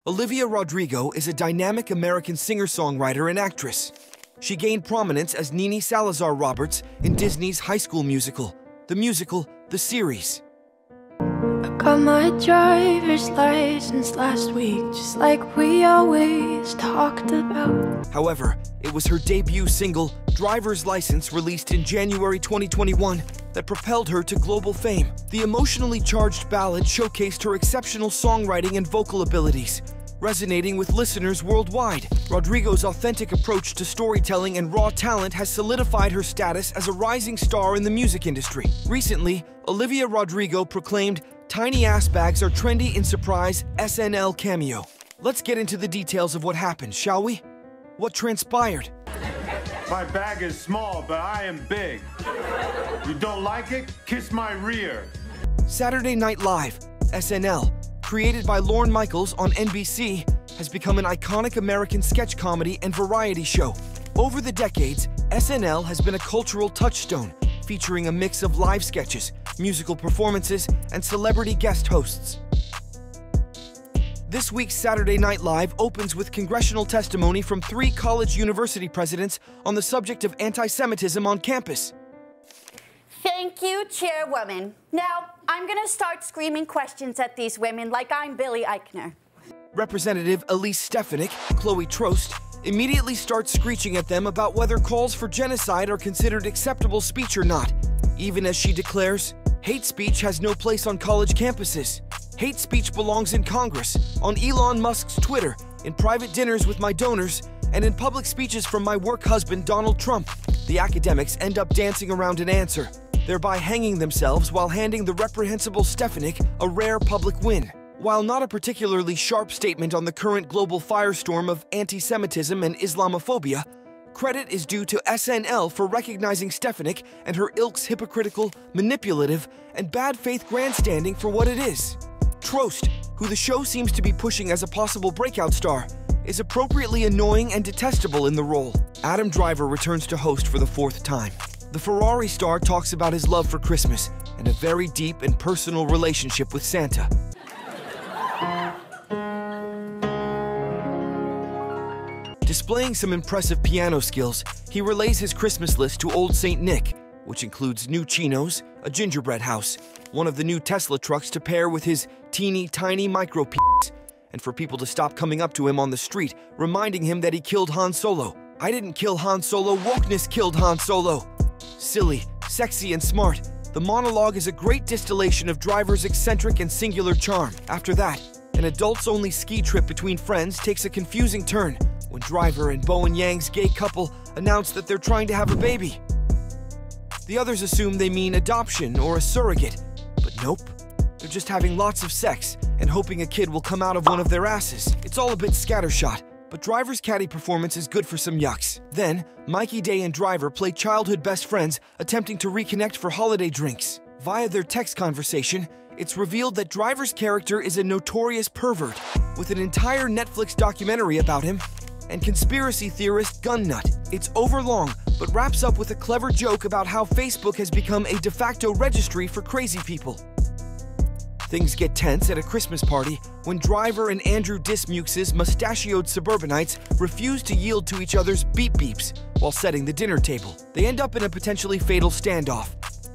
Olivia Rodrigo is a dynamic American singer-songwriter and actress. She gained prominence as Nini Salazar Roberts in Disney's High School Musical, The Series. I got my driver's license last week, just like we always talked about. However, it was her debut single, Driver's License, released in January 2021, that propelled her to global fame. The emotionally charged ballad showcased her exceptional songwriting and vocal abilities, resonating with listeners worldwide. Rodrigo's authentic approach to storytelling and raw talent has solidified her status as a rising star in the music industry. Recently, Olivia Rodrigo proclaimed, "Tiny ass bags are trendy in surprise SNL Cameo." Let's get into the details of what happened, shall we? What transpired? My bag is small, but I am big. You don't like it? Kiss my rear. Saturday Night Live, SNL, created by Lorne Michaels on NBC, has become an iconic American sketch comedy and variety show. Over the decades, SNL has been a cultural touchstone, featuring a mix of live sketches, musical performances, and celebrity guest hosts. This week's Saturday Night Live opens with congressional testimony from 3 college university presidents on the subject of anti-Semitism on campus. Thank you, Chairwoman. Now, I'm gonna start screaming questions at these women like I'm Billy Eichner. Representative Elise Stefanik, Chloe Trost, immediately starts screeching at them about whether calls for genocide are considered acceptable speech or not, even as she declares, hate speech has no place on college campuses. Hate speech belongs in Congress, on Elon Musk's Twitter, in private dinners with my donors, and in public speeches from my work husband, Donald Trump. The academics end up dancing around an answer, thereby hanging themselves while handing the reprehensible Stefanik a rare public win. While not a particularly sharp statement on the current global firestorm of anti-Semitism and Islamophobia, credit is due to SNL for recognizing Stefanik and her ilk's hypocritical, manipulative, and bad faith grandstanding for what it is. Trost, who the show seems to be pushing as a possible breakout star, is appropriately annoying and detestable in the role. Adam Driver returns to host for the 4th time. The Ferrari star talks about his love for Christmas and a very deep and personal relationship with Santa. Displaying some impressive piano skills, he relays his Christmas list to Old St. Nick, which includes new chinos, a gingerbread house, one of the new Tesla trucks to pair with his teeny tiny micro p***s, and for people to stop coming up to him on the street, reminding him that he killed Han Solo. I didn't kill Han Solo, wokeness killed Han Solo. Silly, sexy, and smart, the monologue is a great distillation of Driver's eccentric and singular charm. After that, an adults-only ski trip between friends takes a confusing turn when Driver and Bowen Yang's gay couple announce that they're trying to have a baby. The others assume they mean adoption or a surrogate, but nope. They're just having lots of sex and hoping a kid will come out of one of their asses. It's all a bit scattershot, but Driver's catty performance is good for some yucks. Then, Mikey Day and Driver play childhood best friends attempting to reconnect for holiday drinks. Via their text conversation, it's revealed that Driver's character is a notorious pervert, with an entire Netflix documentary about him, and conspiracy theorist gun nut. It's overlong, but wraps up with a clever joke about how Facebook has become a de facto registry for crazy people. Things get tense at a Christmas party when Driver and Andrew Dismukes' mustachioed suburbanites refuse to yield to each other's beep-beeps while setting the dinner table. They end up in a potentially fatal standoff.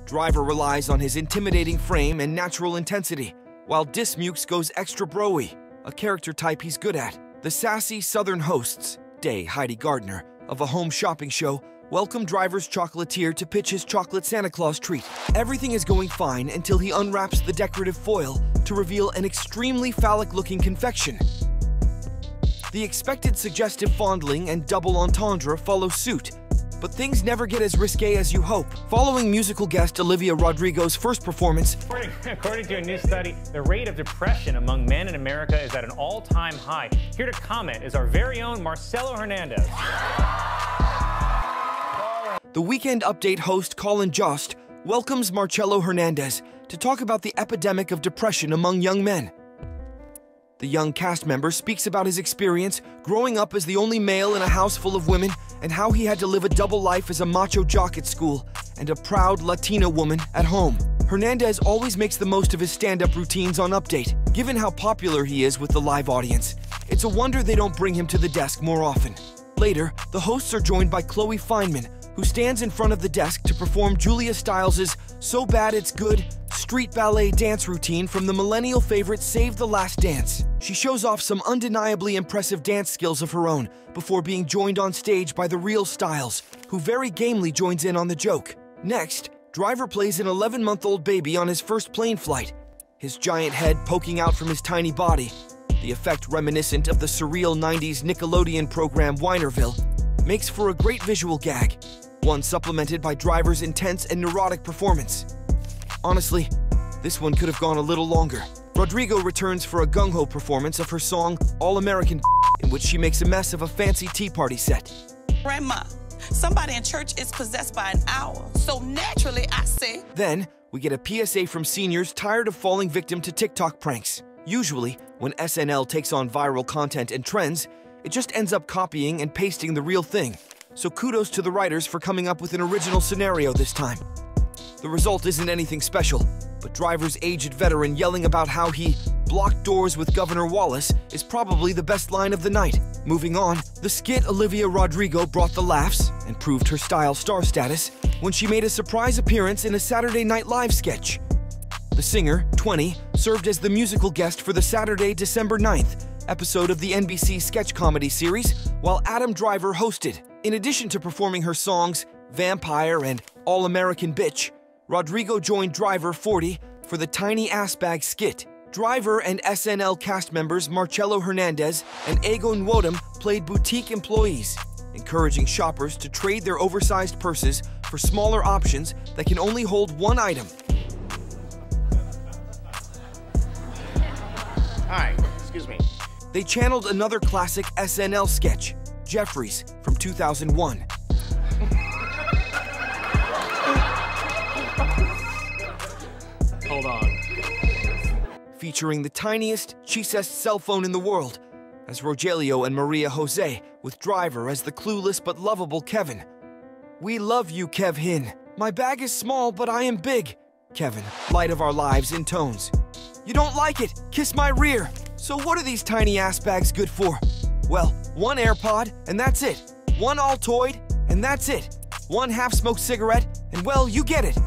Driver relies on his intimidating frame and natural intensity, while Dismukes goes extra bro-y, a character type he's good at. The sassy Southern hosts, Day Heidi Gardner, of a home shopping show, welcome Driver's chocolatier to pitch his chocolate Santa Claus treat. Everything is going fine until he unwraps the decorative foil to reveal an extremely phallic-looking confection. The expected suggestive fondling and double entendre follow suit, but things never get as risque as you hope. Following musical guest Olivia Rodrigo's first performance, According to a new study, the rate of depression among men in America is at an all-time high. Here to comment is our very own Marcello Hernandez. the Weekend Update host Colin Jost welcomes Marcello Hernandez to talk about the epidemic of depression among young men. The young cast member speaks about his experience growing up as the only male in a house full of women and how he had to live a double life as a macho jock at school and a proud Latina woman at home. Hernandez always makes the most of his stand-up routines on Update. Given how popular he is with the live audience, It's a wonder they don't bring him to the desk more often. Later, the hosts are joined by Chloe Fineman, who stands in front of the desk to perform Julia Stiles' So Bad It's Good street ballet dance routine from the millennial favorite Save the Last Dance. She shows off some undeniably impressive dance skills of her own before being joined on stage by the real Stiles, who very gamely joins in on the joke. Next, Driver plays an 11-month-old baby on his first plane flight, his giant head poking out from his tiny body. The effect, reminiscent of the surreal 90s Nickelodeon program Weinerville, makes for a great visual gag, one supplemented by Driver's intense and neurotic performance. Honestly, this one could have gone a little longer. Rodrigo returns for a gung-ho performance of her song All American, in which she makes a mess of a fancy tea party set. Grandma, somebody in church is possessed by an owl, so naturally I say... Then, we get a PSA from seniors tired of falling victim to TikTok pranks. Usually, when SNL takes on viral content and trends, it just ends up copying and pasting the real thing. So kudos to the writers for coming up with an original scenario this time. The result isn't anything special, but Driver's aged veteran yelling about how he blocked doors with Governor Wallace is probably the best line of the night. Moving on, the skit Olivia Rodrigo brought the laughs and proved her style star status when she made a surprise appearance in a Saturday Night Live sketch. The singer, 20, served as the musical guest for the Saturday, December 9th episode of the NBC sketch comedy series, while Adam Driver hosted. In addition to performing her songs Vampire and All American Bitch, Rodrigo joined Driver, 40, for the Tiny Ass Bag skit. Driver and SNL cast members Marcello Hernandez and Nwodim played boutique employees, encouraging shoppers to trade their oversized purses for smaller options that can only hold one item. Hi, excuse me. They channeled another classic SNL sketch, Jeffries, from 2001. Hold on. Featuring the tiniest, cheapest cell phone in the world, as Rogelio and Maria Jose, with Driver as the clueless but lovable Kevin. We love you, Kev Hin. My bag is small, but I am big. Kevin, light of our lives in tones. You don't like it? Kiss my rear. So what are these tiny ass bags good for? Well, one AirPod, and that's it. One Altoid, and that's it. One half-smoked cigarette, and well, you get it.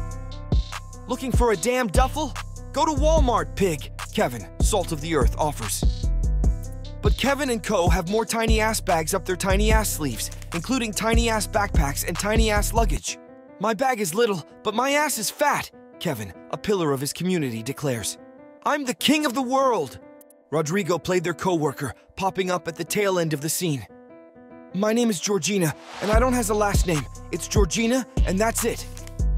Looking for a damn duffel? Go to Walmart, pig, Kevin, salt of the earth, offers. But Kevin and co. have more tiny ass bags up their tiny ass sleeves, including tiny ass backpacks and tiny ass luggage. My bag is little, but my ass is fat, Kevin, a pillar of his community, declares. I'm the king of the world. Rodrigo played their coworker, popping up at the tail end of the scene. My name is Georgina, and I don't have a last name. It's Georgina, and that's it.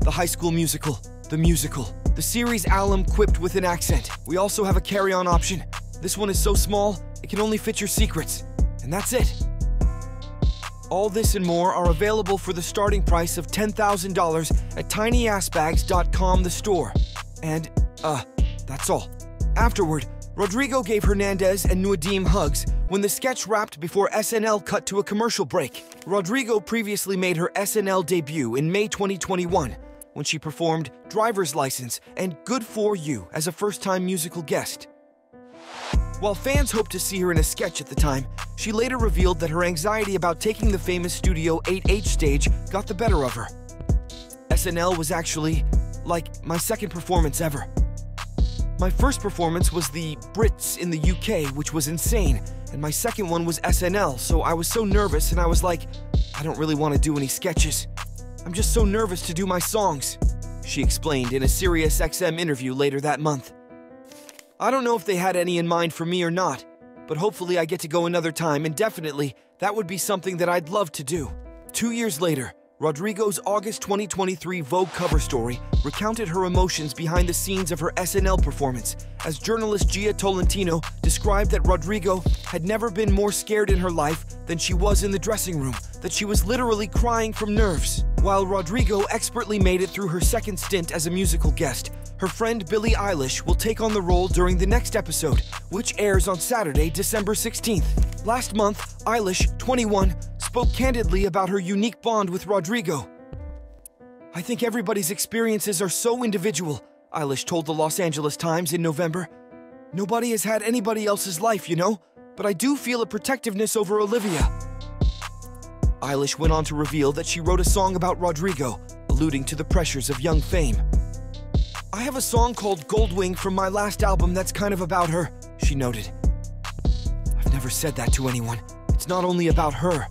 The High School Musical. The musical. The series alum quipped with an accent. We also have a carry-on option. This one is so small, it can only fit your secrets. And that's it. All this and more are available for the starting price of $10,000 at tinyassbags.com, the store. And, that's all. Afterward, Rodrigo gave Hernandez and Nwodim hugs when the sketch wrapped before SNL cut to a commercial break. Rodrigo previously made her SNL debut in May 2021 when she performed Driver's License and Good For You as a first-time musical guest. While fans hoped to see her in a sketch at the time, she later revealed that her anxiety about taking the famous Studio 8H stage got the better of her. SNL was actually, like, my second performance ever. My first performance was the Brits in the UK, which was insane, and my second one was SNL, so I was so nervous and I was like, I don't really want to do any sketches. I'm just so nervous to do my songs, she explained in a SiriusXM interview later that month. I don't know if they had any in mind for me or not, but hopefully I get to go another time, and definitely that would be something that I'd love to do. 2 years later, Rodrigo's August 2023 Vogue cover story recounted her emotions behind the scenes of her SNL performance, as journalist Gia Tolentino described that Rodrigo had never been more scared in her life than she was in the dressing room, that she was literally crying from nerves. While Rodrigo expertly made it through her second stint as a musical guest, her friend Billie Eilish will take on the role during the next episode, which airs on Saturday, December 16th. Last month, Eilish, 21, spoke candidly about her unique bond with Rodrigo. I think everybody's experiences are so individual, Eilish told the Los Angeles Times in November. Nobody has had anybody else's life, you know? but I do feel a protectiveness over Olivia. Eilish went on to reveal that she wrote a song about Rodrigo, alluding to the pressures of young fame. I have a song called Goldwing from my last album that's kind of about her, she noted. I've never said that to anyone. It's not only about her.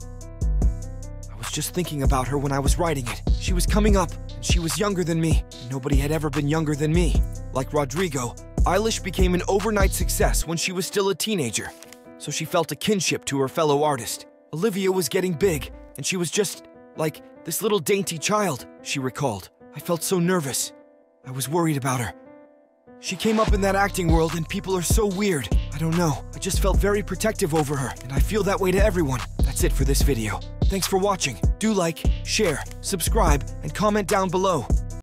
I was just thinking about her when I was writing it. She was coming up, and she was younger than me. Nobody had ever been younger than me. Like Rodrigo, Eilish became an overnight success when she was still a teenager, so she felt a kinship to her fellow artist. Olivia was getting big, and she was just like this little dainty child, she recalled. I felt so nervous. I was worried about her. She came up in that acting world and people are so weird. I don't know. I just felt very protective over her, and I feel that way to everyone. That's it for this video. Thanks for watching. Do like, share, subscribe, and comment down below.